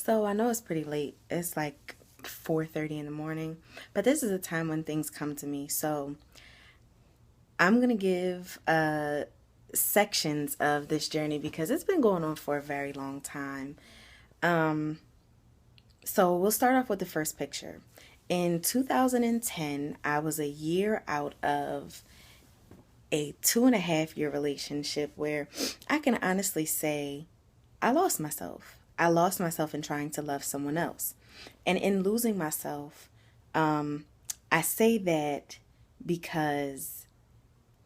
So I know it's pretty late. It's like 4:30 in the morning, but this is a time when things come to me. So I'm going to give sections of this journey because it's been going on for a very long time. Um so we'll start off with the first picture. In 2010, I was a year out of a 2.5 year relationship where I can honestly say I lost myself. I lost myself in trying to love someone else. And in losing myself, um, I say that because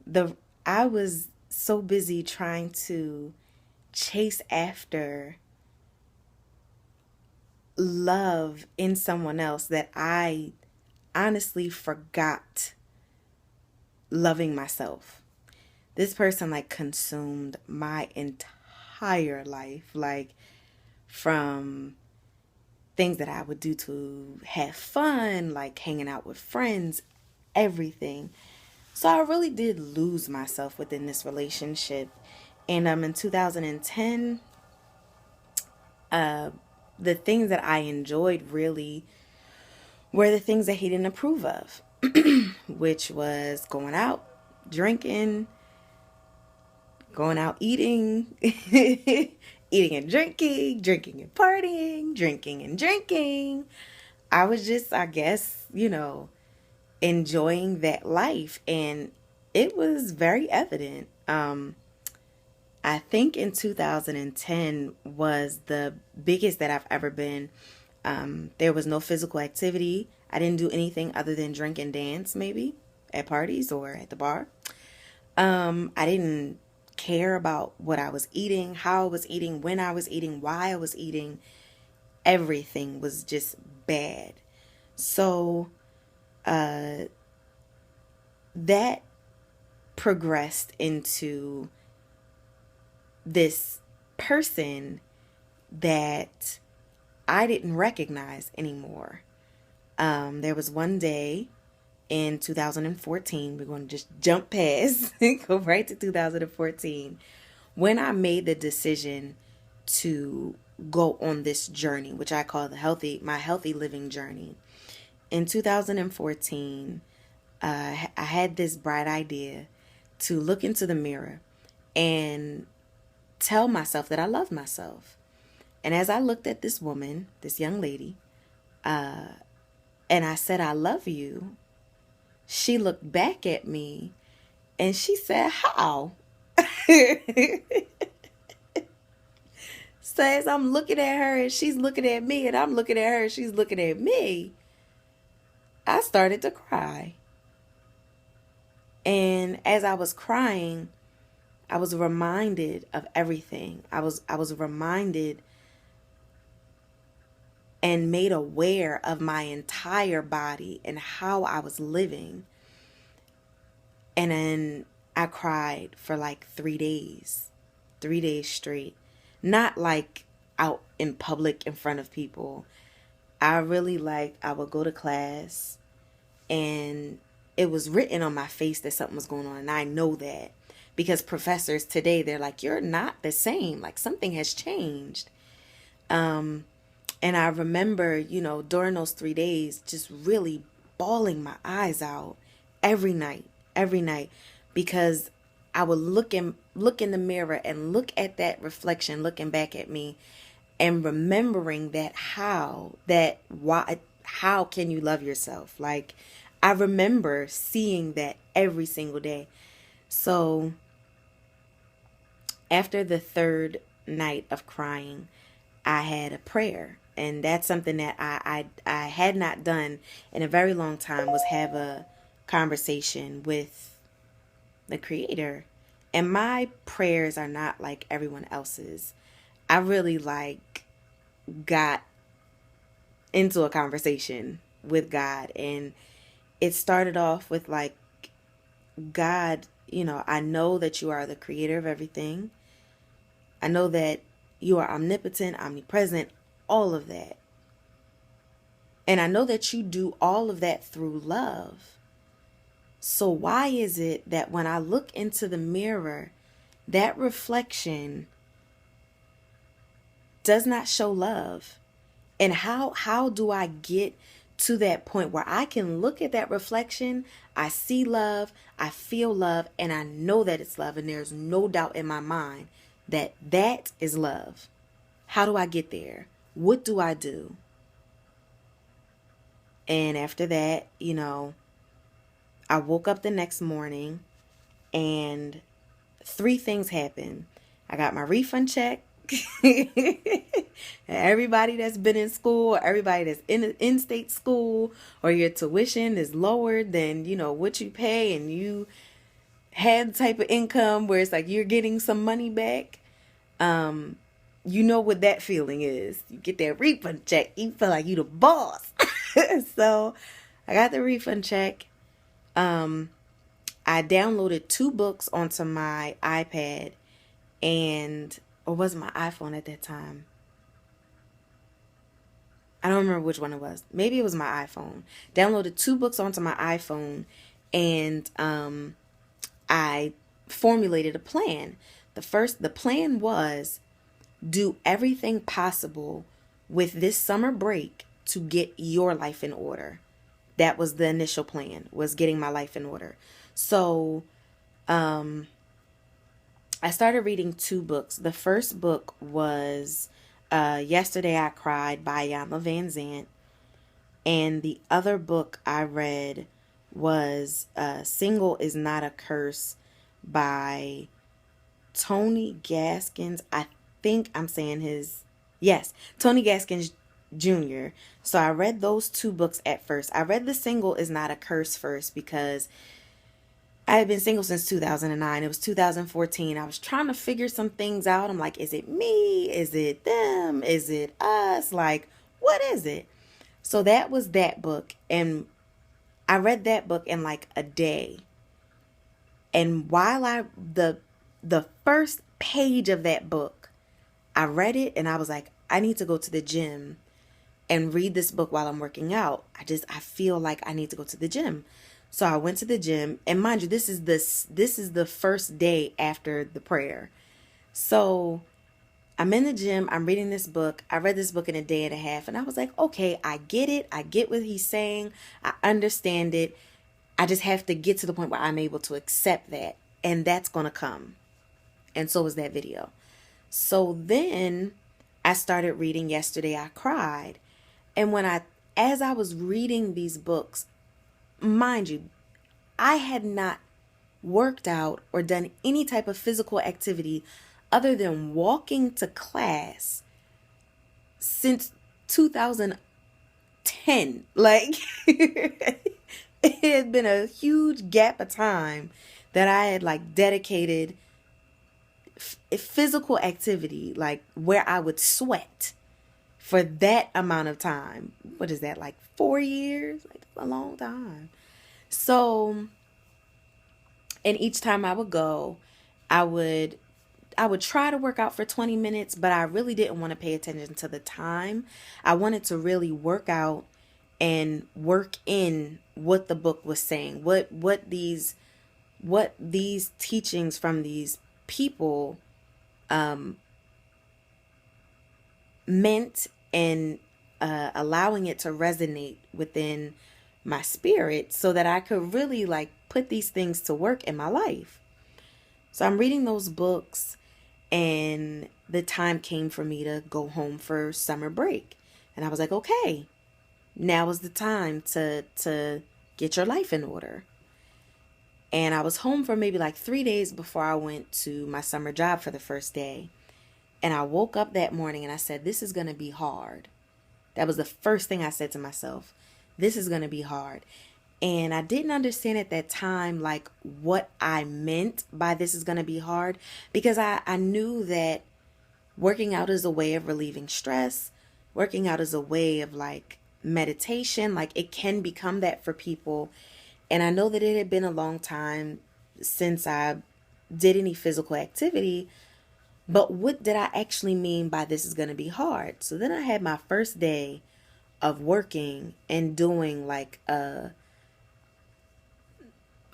the I was so busy trying to chase after love in someone else that I honestly forgot loving myself. This person like consumed my entire life, like from things that I would do to have fun, like hanging out with friends, everything. So I really did lose myself within this relationship. And in 2010, the things that I enjoyed really were the things that he didn't approve of, which was drinking, going out eating, eating and drinking, drinking and partying, drinking and drinking. I was just, I guess, enjoying that life. And it was very evident. I think in 2010 was the biggest that I've ever been. There was no physical activity. I didn't do anything other than drink and dance, maybe at parties or at the bar. I didn't care about what I was eating, how I was eating, when I was eating, why I was eating. Everything was just bad. So that progressed into this person that I didn't recognize anymore. There was one day in 2014, we're going to just jump past, go right to 2014, when I made the decision to go on this journey, which I call my healthy living journey. In 2014, I had this bright idea to look into the mirror and tell myself that I love myself. And as I looked at this woman, this young lady, and I said, I love you, she looked back at me and she said, how? So as I'm looking at her and she's looking at me and I'm looking at her and she's looking at me, I started to cry. And as I was crying, I was reminded of everything. I was reminded and made aware of my entire body and how I was living. And then I cried for like 3 days, 3 days straight. Not like out in public in front of people. I would go to class and it was written on my face that something was going on. And I know that because professors today, they're like, you're not the same. Like something has changed. And I remember, during those 3 days, just really bawling my eyes out every night, because I would look in the mirror and look at that reflection, looking back at me and remembering how can you love yourself? Like, I remember seeing that every single day. So after the third night of crying, I had a prayer. And that's something that I had not done in a very long time, was have a conversation with the Creator. And my prayers are not like everyone else's. I really got into a conversation with God. And it started off with God, I know that you are the creator of everything. I know that you are omnipotent, omnipresent, all of that. And I know that you do all of that through love. So why is it that when I look into the mirror, that reflection does not show love? And how do I get to that point where I can look at that reflection, I see love, I feel love, and I know that it's love, and there's no doubt in my mind that that is love. How do I get there? What do I do? And after that, I woke up the next morning and three things happened. I got my refund check. Everybody that's been in school, everybody that's in in-state school, or your tuition is lower than, what you pay, and you had the type of income where it's like you're getting some money back. You know what that feeling is. You get that refund check, you feel like you the boss. So I got the refund check. I downloaded 2 books onto my iPad, or was it my iPhone at that time? I don't remember which one it was. Maybe it was my iPhone. Downloaded 2 books onto my iPhone, and I formulated a plan. The plan was do everything possible with this summer break to get your life in order. That was the initial plan, was getting my life in order. So, I started reading 2 books. The first book was Yesterday I Cried by Iyanla Vanzant. And the other book I read was Single is Not a Curse by Tony Gaskins. I think I'm saying Tony Gaskins Jr. So I read those 2 books at first. I read The Single is Not a Curse first because I had been single since 2009. It was 2014. I was trying to figure some things out. I'm like, is it me? Is it them? Is it us? Like, what is it? So that was that book. And I read that book in like a day. And while the first page of that book, I read it and I was like, I need to go to the gym and read this book while I'm working out. I feel like I need to go to the gym. So I went to the gym, and mind you, this is the first day after the prayer. So I'm in the gym, I'm reading this book. I read this book in a day and a half, and I was like, okay, I get it. I get what he's saying. I understand it. I just have to get to the point where I'm able to accept that, and that's going to come. And so was that video. So then I started reading Yesterday I Cried. And as I was reading these books, mind you, I had not worked out or done any type of physical activity other than walking to class since 2010. Like, it had been a huge gap of time that I had like dedicated physical activity, like where I would sweat for that amount of time. What is that, like 4 years? Like a long time. So, and each time I would go, I would try to work out for 20 minutes, but I really didn't want to pay attention to the time. I wanted to really work out and work in what the book was saying, what these teachings from these people meant, and allowing it to resonate within my spirit so that I could really like put these things to work in my life. So I'm reading those books, and the time came for me to go home for summer break. And I was like, okay, now is the time to get your life in order. And I was home for maybe like 3 days before I went to my summer job for the first day. And I woke up that morning and I said, this is going to be hard. That was the first thing I said to myself. This is going to be hard. And I didn't understand at that time, like, what I meant by this is going to be hard, because I knew that working out is a way of relieving stress. Working out is a way of like meditation. Like, it can become that for people. And I know that it had been a long time since I did any physical activity. But what did I actually mean by this is going to be hard? So then I had my first day of working and doing like a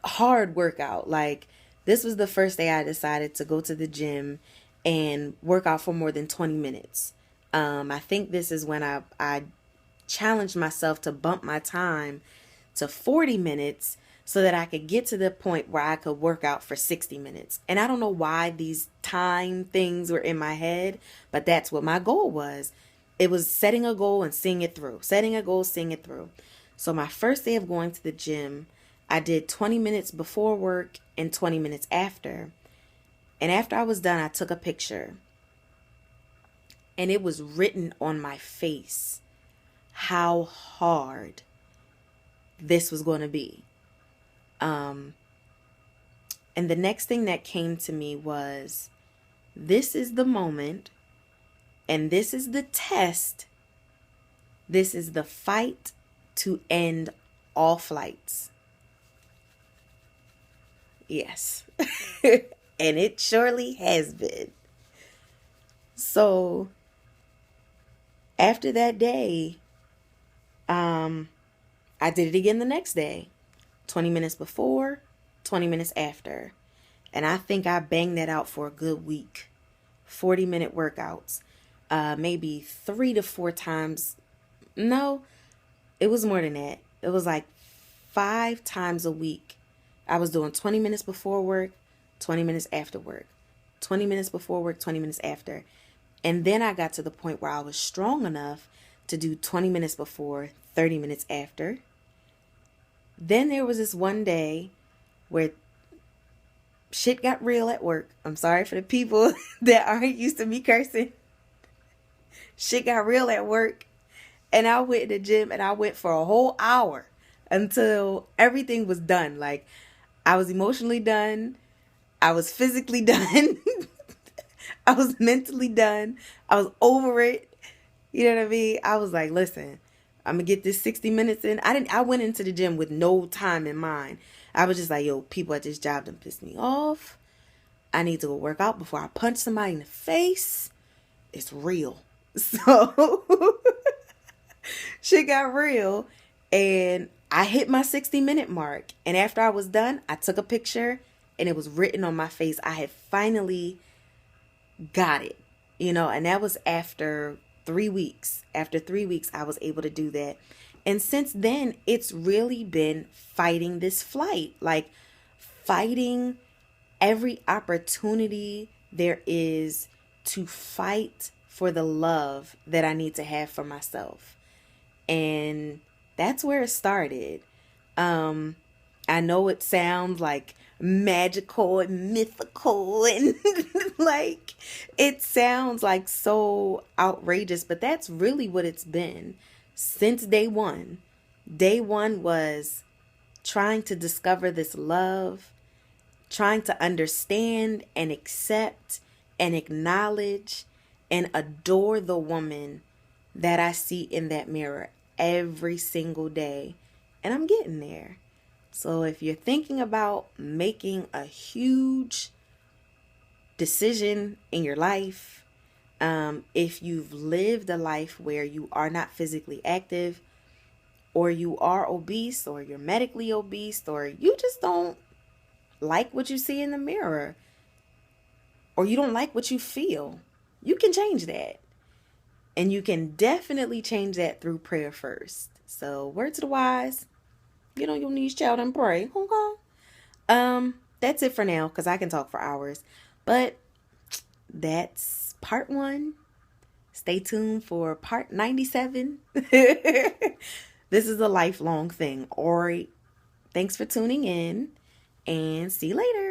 hard workout. Like, this was the first day I decided to go to the gym and work out for more than 20 minutes. I think this is when I challenged myself to bump my time to 40 minutes so that I could get to the point where I could work out for 60 minutes. And I don't know why these time things were in my head, but that's what my goal was. It was setting a goal and seeing it through. Setting a goal, seeing it through. So my first day of going to the gym, I did 20 minutes before work and 20 minutes after. And after I was done, I took a picture. And it was written on my face how hard this was going to be. And the next thing that came to me was, this is the moment, and this is the test. This is the fight to end all flights. Yes. And it surely has been. So after that day, I did it again the next day. 20 minutes before, 20 minutes after. And I think I banged that out for a good week. 40-minute workouts. Maybe 3 to 4 times. No, it was more than that. It was like 5 times a week. I was doing 20 minutes before work, 20 minutes after work. 20 minutes before work, 20 minutes after. And then I got to the point where I was strong enough to do 20 minutes before, 30 minutes after. Then there was this one day where shit got real at work. I'm sorry for the people that aren't used to me cursing. Shit got real at work. And I went to the gym and I went for a whole hour until everything was done. Like, I was emotionally done. I was physically done. I was mentally done. I was over it. You know what I mean? I was like, listen, I'm going to get this 60 minutes in. I went into the gym with no time in mind. I was just like, yo, people at this job done pissed me off. I need to go work out before I punch somebody in the face. It's real. So shit got real. And I hit my 60-minute mark. And after I was done, I took a picture and it was written on my face. I had finally got it, and that was after 3 weeks. After 3 weeks, I was able to do that. And since then, it's really been fighting this flight, like fighting every opportunity there is to fight for the love that I need to have for myself. And that's where it started. I know it sounds like magical and mythical and like it sounds like so outrageous, but that's really what it's been since day one. Day one was trying to discover this love, trying to understand and accept and acknowledge and adore the woman that I see in that mirror every single day. And I'm getting there. So if you're thinking about making a huge decision in your life, if you've lived a life where you are not physically active, or you are obese, or you're medically obese, or you just don't like what you see in the mirror, or you don't like what you feel, you can change that. And you can definitely change that through prayer first. So word to the wise. Get on your knees, child, and pray. Okay. That's it for now, because I can talk for hours. But that's part 1. Stay tuned for part 97. This is a lifelong thing. All right. Thanks for tuning in, and see you later.